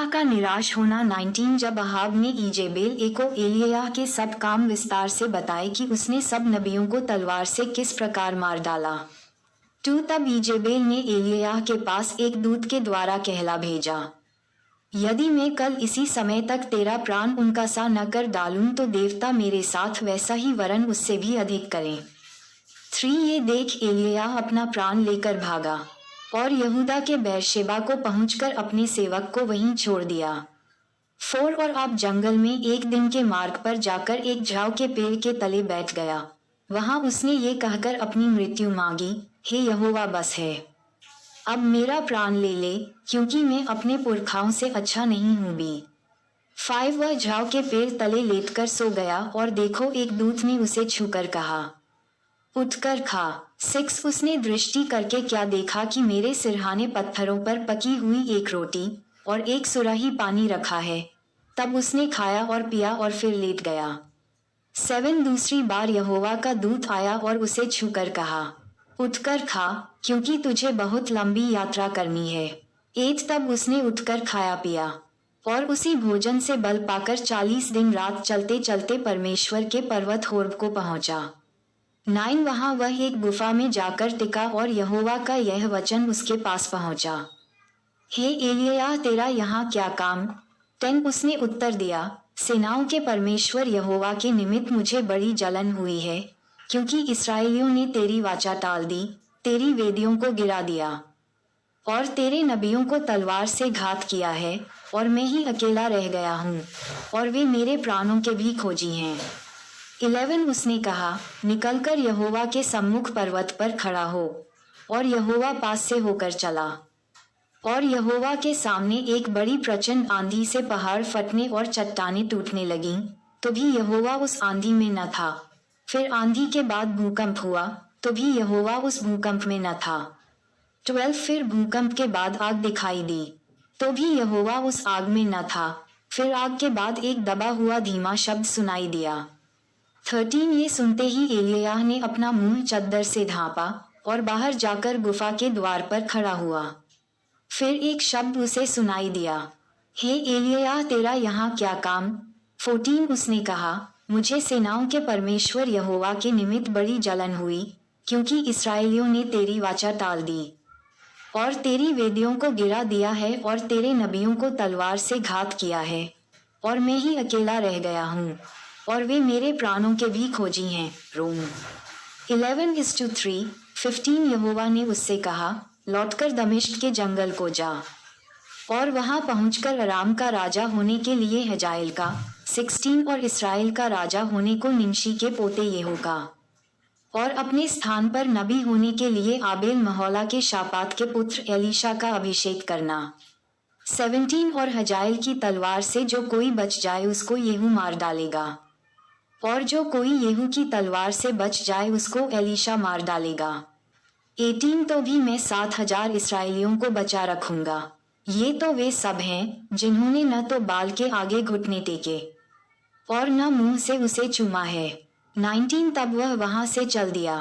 का निराश होना 19 जब अहाब ने ईजेबेल को एलिय्याह के सब काम विस्तार से बताए कि उसने सब नबियों को तलवार से किस प्रकार मार डाला। 2 तब ईजेबेल ने एलिय्याह के पास एक दूत के द्वारा कहला भेजा, यदि मैं कल इसी समय तक तेरा प्राण उनका सा न कर डालूं तो देवता मेरे साथ वैसा ही वरन उससे भी अधिक करें। 3 ये देख एलिय्याह अपना प्राण लेकर भागा और यहूदा के बेरशेबा को पहुंचकर अपने सेवक को वहीं छोड़ दिया। 4 और आप जंगल में एक दिन के मार्ग पर जाकर एक झाव के पेड़ के तले बैठ गया। वहां उसने ये कहकर अपनी मृत्यु मांगी, हे यहोवा बस है, अब मेरा प्राण ले ले, क्योंकि मैं अपने पुरखाओं से अच्छा नहीं हूँ भी। 5 वह झाव के पेड़ तले लेटकर सो गया और देखो एक दूत ने उसे छूकर कहा, उठकर खा। 6 उसने दृष्टि करके क्या देखा कि मेरे सिरहाने पत्थरों पर पकी हुई एक रोटी और एक सुराही पानी रखा है। तब उसने खाया और पिया और फिर लेट गया। 7 दूसरी बार यहोवा का दूत आया और उसे छूकर कहा, उठकर खा, क्योंकि तुझे बहुत लंबी यात्रा करनी है। 8 तब उसने उठकर खाया पिया और उसी भोजन से बल पाकर 40 दिन रात चलते चलते परमेश्वर के पर्वत होर्ब को पहुंचा। 9 वहां वह एक गुफा में जाकर टिका और यहोवा का यह वचन उसके पास पहुंचा, हे एलिय्याह तेरा यहाँ क्या काम। 10 उसने उत्तर दिया, सेनाओं के परमेश्वर यहोवा के निमित्त मुझे बड़ी जलन हुई है, क्योंकि इस्राएलियों ने तेरी वाचा टाल दी, तेरी वेदियों को गिरा दिया और तेरे नबियों को तलवार से घात किया है, और मैं ही अकेला रह गया हूँ और वे मेरे प्राणों के भी खोजी हैं। 11 उसने कहा, निकलकर यहोवा के सम्मुख पर्वत पर खड़ा हो, और यहोवा पास से होकर चला। और यहोवा के सामने एक बड़ी प्रचंड आंधी से पहाड़ फटने और चट्टानें टूटने लगीं, तो भी यहोवा उस आंधी में न था। फिर आंधी के बाद भूकंप हुआ, तो भी यहोवा उस भूकंप में न था। 12 फिर भूकंप के बाद आग दिखाई दी, तो भी यहोवा उस आग में न था। फिर आग के बाद एक दबा हुआ धीमा शब्द सुनाई दिया। 13 ये सुनते ही एलिय्याह ने अपना मुंह चद्दर से ढांपा और बाहर जाकर गुफा के द्वार पर खड़ा हुआ। फिर एक शब्द उसे सुनाई दिया, हे एलिय्याह तेरा यहाँ क्या काम। 14 उसने कहा, मुझे सेनाओं के परमेश्वर यहोवा के निमित्त बड़ी जलन हुई, क्योंकि इस्राएलियों ने तेरी वाचा टाल दी और तेरी वेदियों को गिरा दिया है और तेरे नबियों को तलवार से घात किया है, और मैं ही अकेला रह गया हूँ और वे मेरे प्राणों के भी खोजी हैं। रोम 11:3। 15 यहोवा ने उससे कहा, लौटकर दमिश्क के जंगल को जा और वहां पहुंचकर अराम का राजा होने के लिए हजाएल का 16 और इस्राएल का राजा होने को निमशी के पोते येहू का और अपने स्थान पर नबी होने के लिए आबेल महोला के शापात के पुत्र एलीशा का अभिषेक करना। 17 और हजाएल की तलवार से जो कोई बच जाए उसको येहू मार डालेगा, और जो कोई येहू की तलवार से बच जाए उसको एलीशा मार डालेगा। 18 तो भी मैं 7,000 इसराइलियों को बचा रखूंगा। ये तो वे सब हैं जिन्होंने न तो बाल के आगे घुटने टेके और न मुंह से उसे चूमा है। 19 तब वह वहां से चल दिया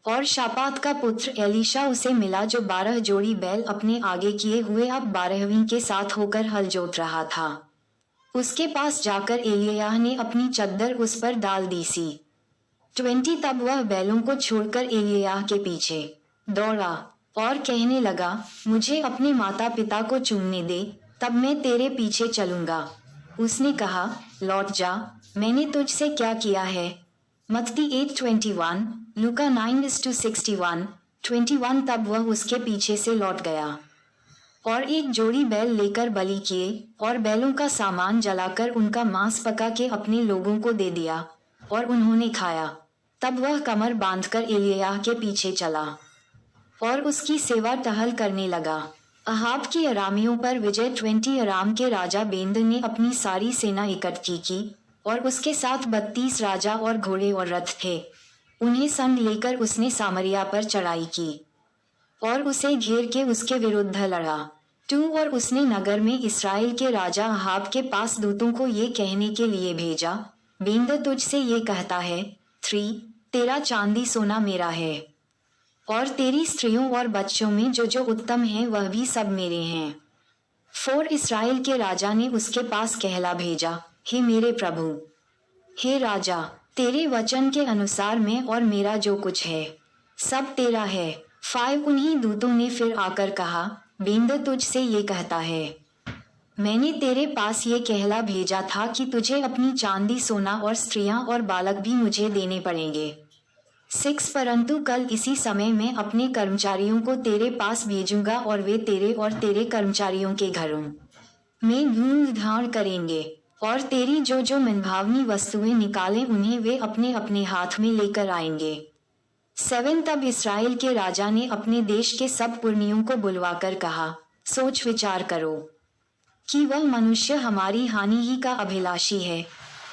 और शापात का पुत्र एलीशा उसे मिला जो 12 जोड़ी बैल अपने आगे किए हुए अब 12वीं के साथ होकर हल जोत रहा था। उसके पास जाकर एलिय्याह ने अपनी चद्दर उस पर डाल दी सी। 20 तब वह बैलों को छोड़कर एलिय्याह के पीछे दौड़ा और कहने लगा, मुझे अपने माता पिता को चूमने दे, तब मैं तेरे पीछे चलूंगा। उसने कहा, लौट जा, मैंने तुझसे क्या किया है। मत्ती 8:21, लूका 9:61, 21 तब वह उसके पीछे से लौट गया और एक जोड़ी बैल लेकर बलि किए और बैलों का सामान जलाकर उनका मांस पका के अपने लोगों को दे दिया और उन्होंने खाया। तब वह कमर बांधकर एलिय्याह के पीछे चला और उसकी सेवा टहल करने लगा। अहाब की अरामियों पर विजय। 20 अराम के राजा बेंद ने अपनी सारी सेना इकट्ठी की और उसके साथ 32 राजा और घोड़े और रथ थे। उन्हें संग लेकर उसने सामरिया पर चढ़ाई की और उसे घेर के उसके विरुद्ध लड़ा। 2 और उसने नगर में इसराइल के राजा अहाब के पास दूतों को ये कहने के लिए भेजा, बेंद तुझसे ये कहता है, 3 तेरा चांदी सोना मेरा है और तेरी स्त्रियों और बच्चों में जो जो उत्तम हैं वह भी सब मेरे हैं। 4 इसराइल के राजा ने उसके पास कहला भेजा, हे मेरे प्रभु, हे राजा, तेरे वचन के अनुसार मैं और मेरा जो कुछ है सब तेरा है। 5 उन्हीं दूतों ने फिर आकर कहा, बेंद तुझसे ये कहता है, मैंने तेरे पास ये कहला भेजा था कि तुझे अपनी चांदी सोना और स्त्रियां और बालक भी मुझे देने पड़ेंगे। 6 परंतु कल इसी समय मैं अपने कर्मचारियों को तेरे पास भेजूंगा और वे तेरे और तेरे कर्मचारियों के घरों में ढूंढ धाड़ करेंगे और तेरी जो जो मनभावनी वस्तुएं निकालें उन्हें वे अपने अपने हाथ में लेकर आएंगे। 7 तब इसराइल के राजा ने अपने देश के सब पुरनियों को बुलवाकर कहा, सोच विचार करो कि वह मनुष्य हमारी हानि ही का अभिलाषी है।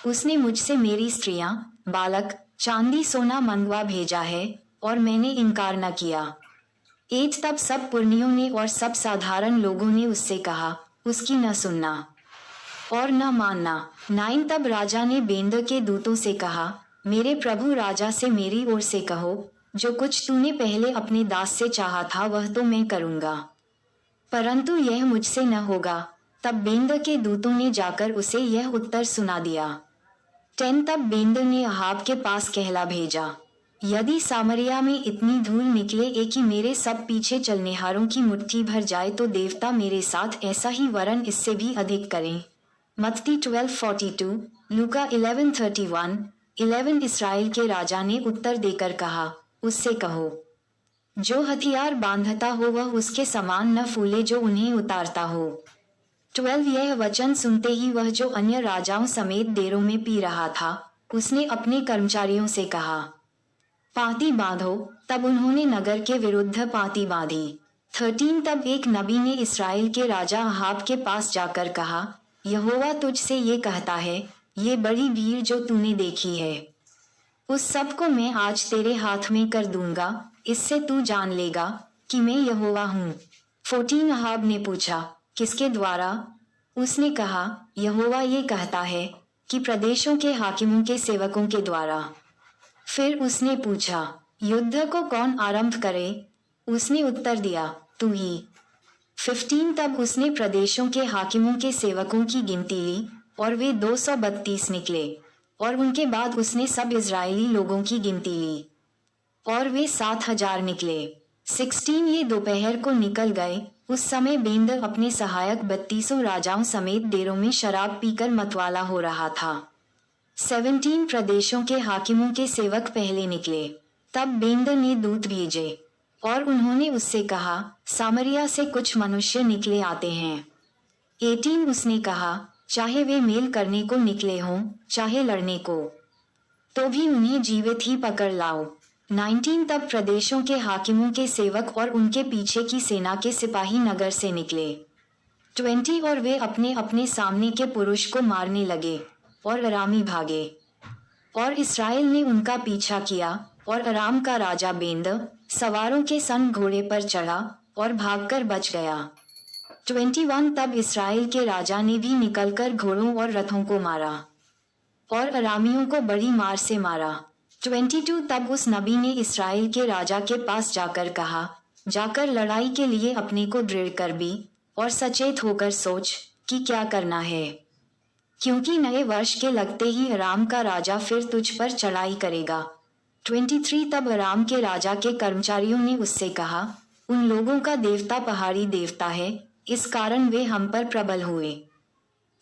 उसने मुझसे मेरी स्त्रियां, बालक, चांदी सोना मंगवा भेजा है और मैंने इनकार न किया। 8 तब सब पुरनियों ने और सब साधारण लोगों ने उससे कहा, उसकी न सुनना और न मानना। 9 तब राजा ने बेंद के दूतों से कहा, मेरे प्रभु राजा से मेरी ओर से कहो, जो कुछ तूने पहले अपने दास से चाहा था वह तो मैं करूंगा, परंतु यह मुझसे न होगा। तब बेंद के दूतों ने जाकर उसे यह उत्तर सुना दिया। 10 तब बेंद ने अहाब के पास कहला भेजा, यदि सामरिया में इतनी धूल निकले कि मेरे सब पीछे चलनेहारों की मुट्ठी भर जाए तो देवता मेरे साथ ऐसा ही वरन इससे भी अधिक करें। मत्ती 12:42, लूका 11:31। 11 इसराइल के राजा ने उत्तर देकर कहा, उससे कहो, जो हथियार बांधता हो वह उसके समान न फूले जो उन्हें उतारता हो। 12 यह वचन सुनते ही वह जो अन्य राजाओं समेत डेरों में पी रहा था, उसने अपने कर्मचारियों से कहा, पाँति बांधो। तब उन्होंने नगर के विरुद्ध पाँति बांधी। 13 तब एक नबी ने इसराइल के राजा अहाब के पास जाकर कहा, यहोवा तुझसे ये कहता है, ये बड़ी भीड़ जो तूने देखी है उस सब को मैं आज तेरे हाथ में कर दूंगा, इससे तू जान लेगा कि मैं यहोवा हूँ। 14 अहाब ने पूछा, किसके द्वारा? उसने कहा, यहोवा ये कहता है कि प्रदेशों के हाकिमों के सेवकों के द्वारा। फिर उसने पूछा, युद्ध को कौन आरंभ करे? उसने उत्तर दिया, तू ही। 15 तब उसने प्रदेशों के हाकिमों के सेवकों की गिनती ली और वे 232 निकले और उनके बाद उसने सब इजरायली लोगों की गिनती ली और वे 7,000 निकले। 16 ये दोपहर को निकल गए। उस समय बेंद अपने सहायक 32 राजाओं समेत डेरों में शराब पीकर मतवाला हो रहा था। 17 प्रदेशों के हाकिमों के सेवक पहले निकले। तब बेंद ने दूत भेजे और उन्होंने उससे कहा, सामरिया से कुछ मनुष्य निकले आते हैं। 18 उसने कहा, चाहे वे मेल करने को निकले हों चाहे लड़ने को, तो भी उन्हें जीवित ही पकड़ लाओ। 19 तब प्रदेशों के हाकिमों के सेवक और उनके पीछे की सेना के सिपाही नगर से निकले। 20 और वे अपने अपने सामने के पुरुष को मारने लगे और अरामी भागे और इसराइल ने उनका पीछा किया और अराम का राजा बेंद सवारों के संग घोड़े पर चढ़ा और भागकर बच गया। 21 तब इसराइल के राजा ने भी निकलकर घोड़ों और रथों को मारा और अरामियों को बड़ी मार से मारा। 22 तब उस नबी ने इसराइल के राजा के पास जाकर कहा, जाकर लड़ाई के लिए अपने को दृढ़ कर भी और सचेत होकर सोच कि क्या करना है, क्योंकि नए वर्ष के लगते ही अराम का राजा फिर तुझ पर चढ़ाई करेगा। 23 तब अराम के राजा के कर्मचारियों ने उससे कहा, उन लोगों का देवता पहाड़ी देवता है, इस कारण वे हम पर प्रबल हुए,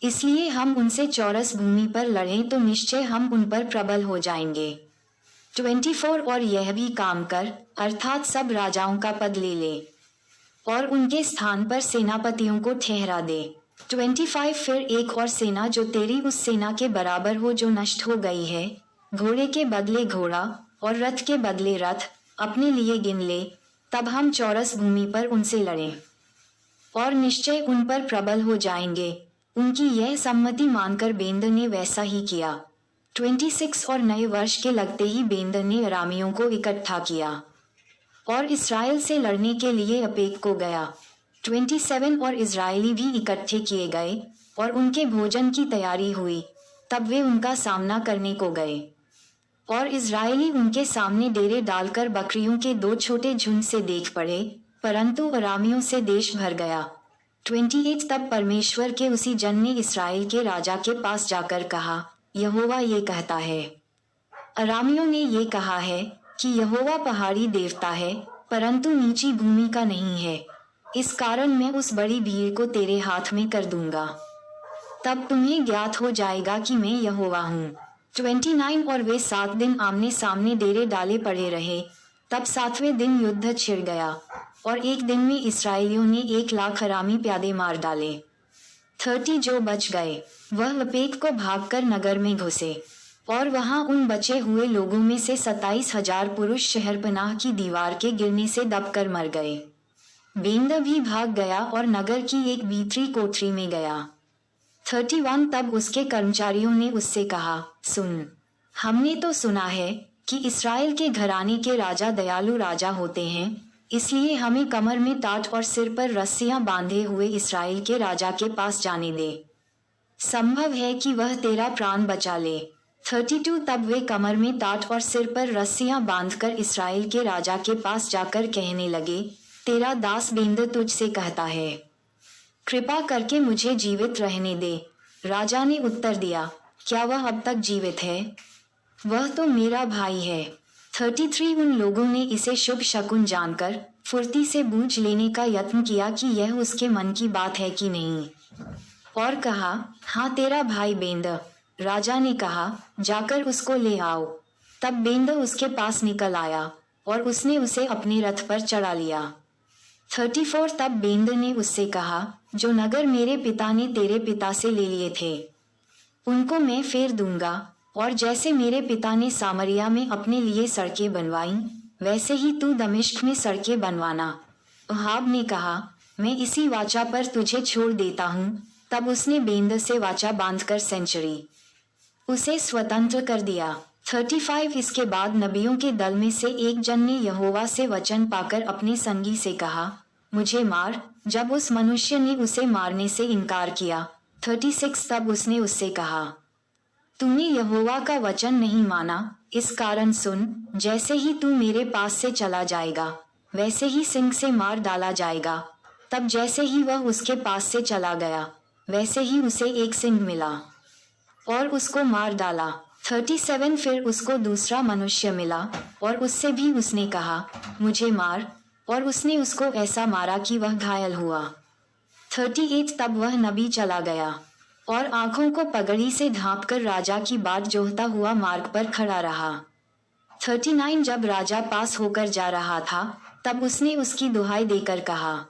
इसलिए हम उनसे चौरस भूमि पर लड़ें तो निश्चय हम उन पर प्रबल हो जाएंगे। 24 और यह भी काम कर, अर्थात सब राजाओं का पद ले ले और उनके स्थान पर सेनापतियों को ठहरा दे। 25 फिर एक और सेना जो तेरी उस सेना के बराबर हो जो नष्ट हो गई है, घोड़े के बदले घोड़ा और रथ के बदले रथ अपने लिए गिन ले, तब हम चौरस भूमि पर उनसे लड़ें और निश्चय उन पर प्रबल हो जाएंगे। उनकी यह सम्मति मानकर बेंद ने वैसा ही किया। 26 और नए वर्ष के लगते ही बेंद ने अरामियों को इकट्ठा किया और इसराइल से लड़ने के लिए अपेक को गया। 27 और इजरायली भी इकट्ठे किए गए और उनके भोजन की तैयारी हुई, तब वे उनका सामना करने को गए और इजरायली उनके सामने डेरे डालकर बकरियों के 2 छोटे झुंड से देख पड़े, परंतु अरामियों से देश भर गया। 28 तब परमेश्वर के उसी जन ने इसराइल के राजा के पास जाकर कहा, यहोवा ये कहता है, अरामियों ने ये कहा है कि यहोवा पहाड़ी देवता है परंतु नीची भूमि का नहीं है, इस कारण मैं उस बड़ी भीड़ को तेरे हाथ में कर दूंगा। तब तुम्हें ज्ञात हो जाएगा कि मैं यहोवा हूँ। 29 और वे 7 दिन आमने सामने डेरे डाले पड़े रहे। तब 7वें दिन युद्ध छिड़ गया और एक दिन में इसराइलियों ने 1,00,000 अरामी प्यादे मार डाले। 30 जो बच गए वह लपेट को भागकर नगर में घुसे और वहां उन बचे हुए लोगों में से 27,000 पुरुष शहरपनाह की दीवार के गिरने से दबकर मर गए। बेंद भी भाग गया और नगर की एक भीतरी कोठरी में गया। 31 तब उसके कर्मचारियों ने उससे कहा, सुन, हमने तो सुना है कि इसराइल के घराने के राजा दयालु राजा होते हैं, इसलिए हमें कमर में टाट और सिर पर रस्सियां बांधे हुए इसराइल के राजा के पास जाने दे। संभव है कि वह तेरा प्राण बचा ले। 32 तब वे कमर में टाट और सिर पर रस्सियां बांधकर इसराइल के राजा के पास जाकर कहने लगे, तेरा दास बेंद तुझसे कहता है, कृपा करके मुझे जीवित रहने दे। राजा ने उत्तर दिया, क्या वह अब तक जीवित है? वह तो मेरा भाई है। 33 उन लोगों ने इसे शुभ शकुन जानकर फुर्ती से बूझ लेने का यत्न किया कि यह उसके मन की बात है कि नहीं, और कहा, हाँ तेरा भाई बेंद। राजा ने कहा, जाकर उसको ले आओ। तब बेंद उसके पास निकल आया और उसने उसे अपने रथ पर चढ़ा लिया। 34 तब बेंद ने उससे कहा, जो नगर मेरे पिता ने तेरे पिता से ले लिए थे उनको मैं फेर दूंगा, और जैसे मेरे पिता ने सामरिया में अपने लिए सड़कें बनवाई वैसे ही तू दमिश्क में सड़कें बनवाना। अहाब ने कहा, मैं इसी वाचा पर तुझे छोड़ देता हूँ। तब उसने बेंद से वाचा बांधकर सेंचुरी उसे स्वतंत्र कर दिया। 35 इसके बाद नबियों के दल में से एक जन ने यहोवा से वचन पाकर अपने संगी से कहा, मुझे मार। जब उस मनुष्य ने उसे मारने से इनकार किया। 36 तब उसने उससे कहा, तूने यहोवा का वचन नहीं माना, इस कारण सुन, जैसे ही तू मेरे पास से चला जाएगा वैसे ही सिंह से मार डाला जाएगा। तब जैसे ही वह उसके पास से चला गया वैसे ही उसे एक सिंह मिला और उसको मार डाला। 37 फिर उसको दूसरा मनुष्य मिला और उससे भी उसने कहा, मुझे मार, और उसने उसको ऐसा मारा कि वह घायल हुआ। 38 तब वह नबी चला गया और आंखों को पगड़ी से ढांपकर राजा की बाट जोहता हुआ मार्ग पर खड़ा रहा। 39 जब राजा पास होकर जा रहा था तब उसने उसकी दुहाई देकर कहा,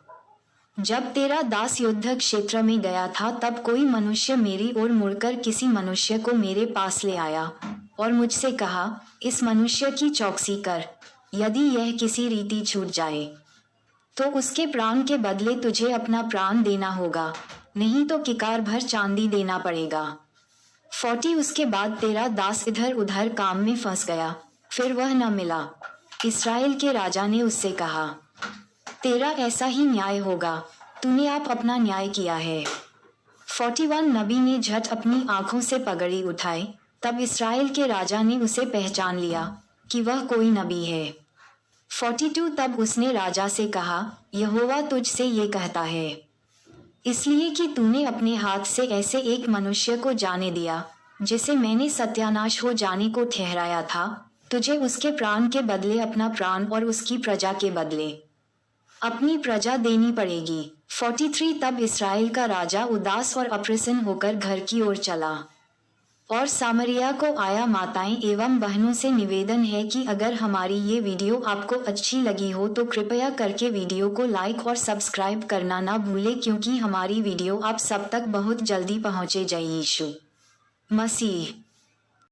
जब तेरा दास युद्ध क्षेत्र में गया था तब कोई मनुष्य मेरी ओर मुड़कर किसी मनुष्य को मेरे पास ले आया और मुझसे कहा, इस मनुष्य की चौकसी कर, यदि यह किसी रीति छूट जाए तो उसके प्राण के बदले तुझे अपना प्राण देना होगा, नहीं तो किकार भर चांदी देना पड़ेगा। 40 उसके बाद तेरा दास इधर उधर काम में फंस गया, फिर वह न मिला। इसराइल के राजा ने उससे कहा, तेरा ऐसा ही न्याय होगा, तूने आप अपना न्याय किया है। 41 नबी ने झट अपनी आंखों से पगड़ी उठाई। तब इसराइल के राजा ने उसे पहचान लिया कि वह कोई नबी है। 42 तब उसने राजा से कहा, यहोवा तुझसे ये कहता है, इसलिए कि तूने अपने हाथ से ऐसे एक मनुष्य को जाने दिया जिसे मैंने सत्यानाश हो जाने को ठहराया था, तुझे उसके प्राण के बदले अपना प्राण और उसकी प्रजा के बदले अपनी प्रजा देनी पड़ेगी। 43 तब इसराइल का राजा उदास और अप्रसन्न होकर घर की ओर चला और सामरिया को आया। माताएं एवं बहनों से निवेदन है कि अगर हमारी ये वीडियो आपको अच्छी लगी हो तो कृपया करके वीडियो को लाइक और सब्सक्राइब करना ना भूलें, क्योंकि हमारी वीडियो आप सब तक बहुत जल्दी पहुंचे। जय यीशु मसीह।